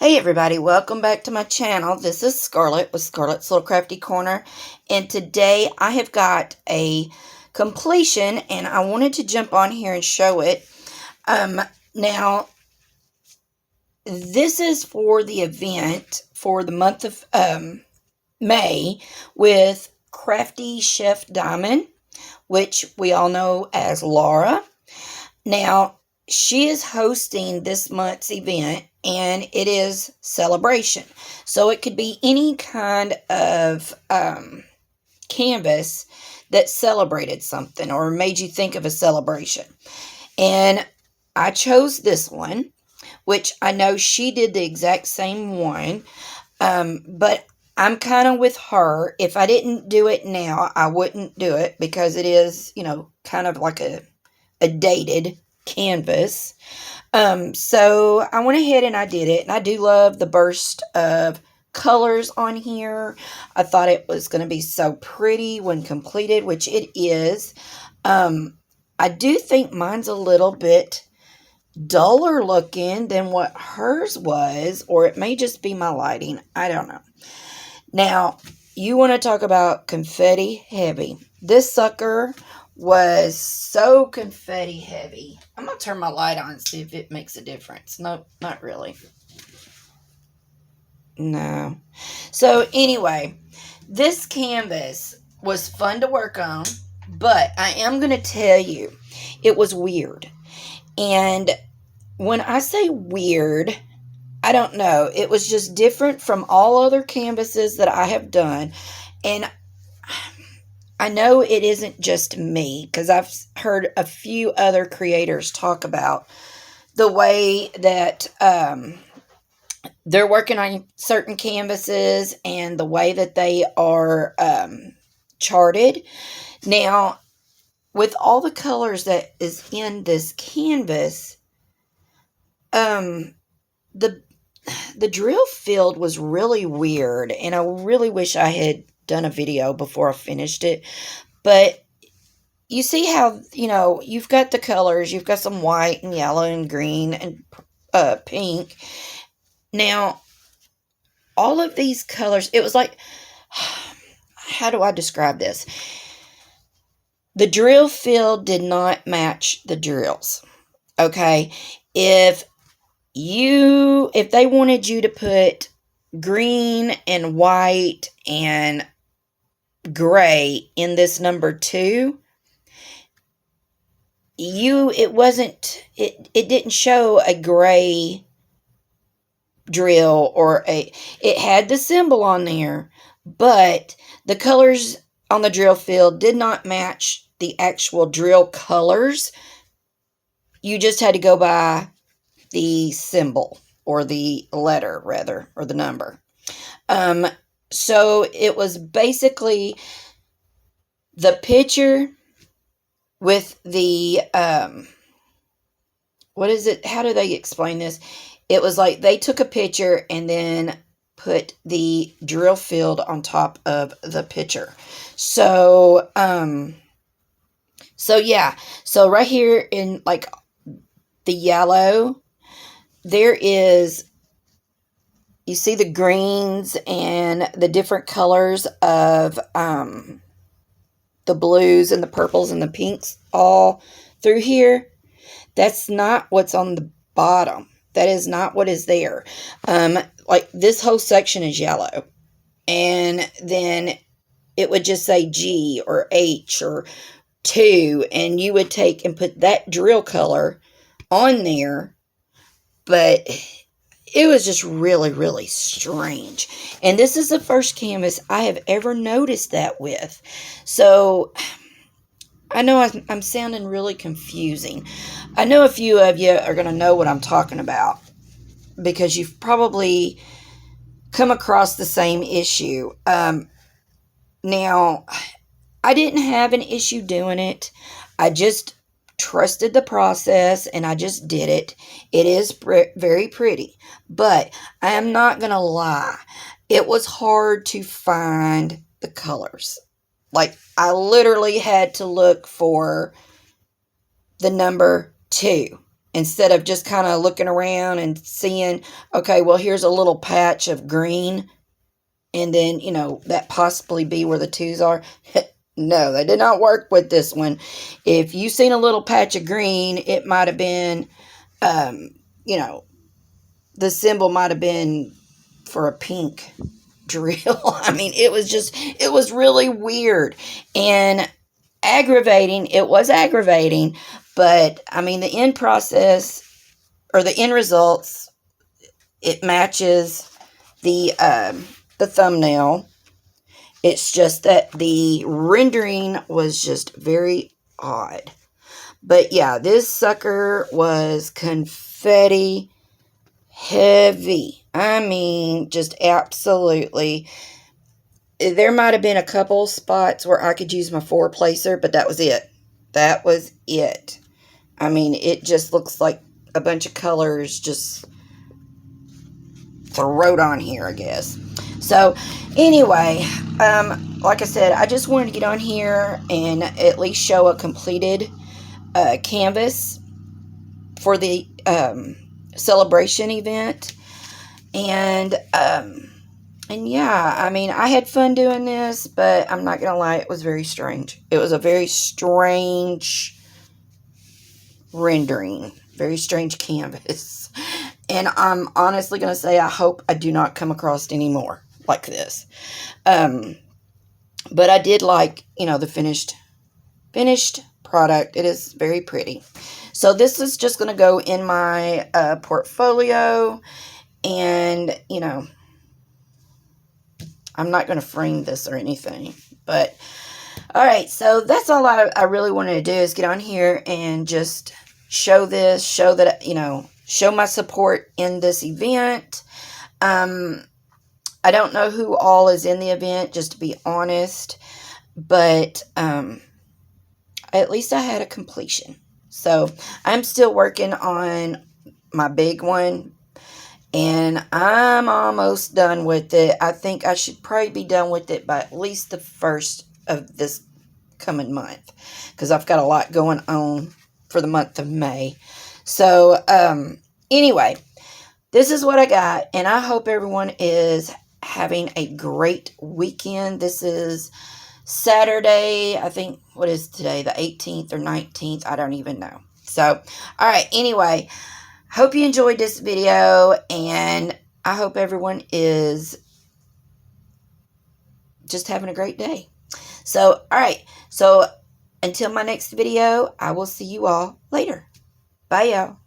Hey everybody, welcome back to my channel. This is Scarlet with Scarlet's Little Crafty Corner, and today I have got a completion and I wanted to jump on here and show it. Now this is for the event for the month of May with Crafty Chef Diamond, which we all know as Laura. Now she is hosting this month's event, and it is celebration. So it could be any kind of canvas that celebrated something or made you think of a celebration. And I chose this one, which I know she did the exact same one, but I'm kind of with her. If I didn't do it now, I wouldn't do it because it is, kind of like a dated canvas. So I went ahead and I did it, and I do love the burst of colors on here. I thought it was going to be so pretty when completed, which it is. I do think mine's a little bit duller looking than what hers was, or it may just be my lighting. I don't know. Now, you want to talk about confetti heavy. This sucker was so confetti heavy. I'm going to turn my light on and see if it makes a difference. Nope, not really. No. So anyway, this canvas was fun to work on, but I am going to tell you, it was weird. And when I say weird, I don't know. It was just different from all other canvases that I have done. And I know it isn't just me, because I've heard a few other creators talk about the way that they're working on certain canvases and the way that they are charted. Now, with all the colors that is in this canvas, the drill field was really weird, and I really wish I had done a video before I finished it. But you see how, you've got the colors, you've got some white and yellow and green and pink. Now, all of these colors, it was like, how do I describe this? The drill field did not match the drills. Okay? If they wanted you to put green and white and gray in this number 2, it didn't show a gray drill, or it had the symbol on there, but the colors on the drill field did not match the actual drill colors. You just had to go by the symbol, or the letter rather, or the number. So it was basically the picture with the, what is it? How do they explain this? It was like they took a picture and then put the drill field on top of the picture. So, yeah. So right here in like the yellow, there is, you see the greens and the different colors of the blues and the purples and the pinks all through here. That's not what's on the bottom. That is not what is there. Like this whole section is yellow. And then it would just say G or H or 2. And you would take and put that drill color on there. But it was just really, really strange. And this is the first canvas I have ever noticed that with. So, I know I'm sounding really confusing. I know a few of you are going to know what I'm talking about, because you've probably come across the same issue. Now, I didn't have an issue doing it. I just trusted the process, and I just did it. It is very pretty, but I am not gonna lie, it was hard to find the colors. Like, I literally had to look for the number 2 instead of just kind of looking around and seeing, okay, well, here's a little patch of green, and then, you know, that possibly be where the 2s are. No, that did not work with this one. If you seen a little patch of green, it might have been, you know, the symbol might have been for a pink drill. I mean, it was really weird and aggravating. It was aggravating, but I mean, the end process or the end results, it matches the thumbnail. It's just that the rendering was just very odd. But yeah, this sucker was confetti heavy. I mean, just absolutely. There might have been a couple spots where I could use my 4-placer, but that was it. That was it. I mean, it just looks like a bunch of colors just thrown on here, I guess. So, anyway, like I said, I just wanted to get on here and at least show a completed canvas for the celebration event. And yeah, I mean, I had fun doing this, but I'm not gonna lie, it was very strange. It was a very strange rendering, very strange canvas. And I'm honestly gonna say, I hope I do not come across any more like this. But I did like, you know, the finished product. It is very pretty. So this is just going to go in my portfolio, and, you know, I'm not going to frame this or anything, but all right. So that's all I really wanted to do, is get on here and just show this, show that, you know, show my support in this event. I don't know who all is in the event, just to be honest, but at least I had a completion. So I'm still working on my big one, and I'm almost done with it. I think I should probably be done with it by at least the 1st of this coming month, because I've got a lot going on for the month of May. So anyway, this is what I got, and I hope everyone is having a great weekend. This is Saturday, I think. What is today, the 18th or 19th? I don't even know. So, all right, anyway, hope you enjoyed this video, and I hope everyone is just having a great day. So, all right, so until my next video, I will see you all later. Bye, y'all.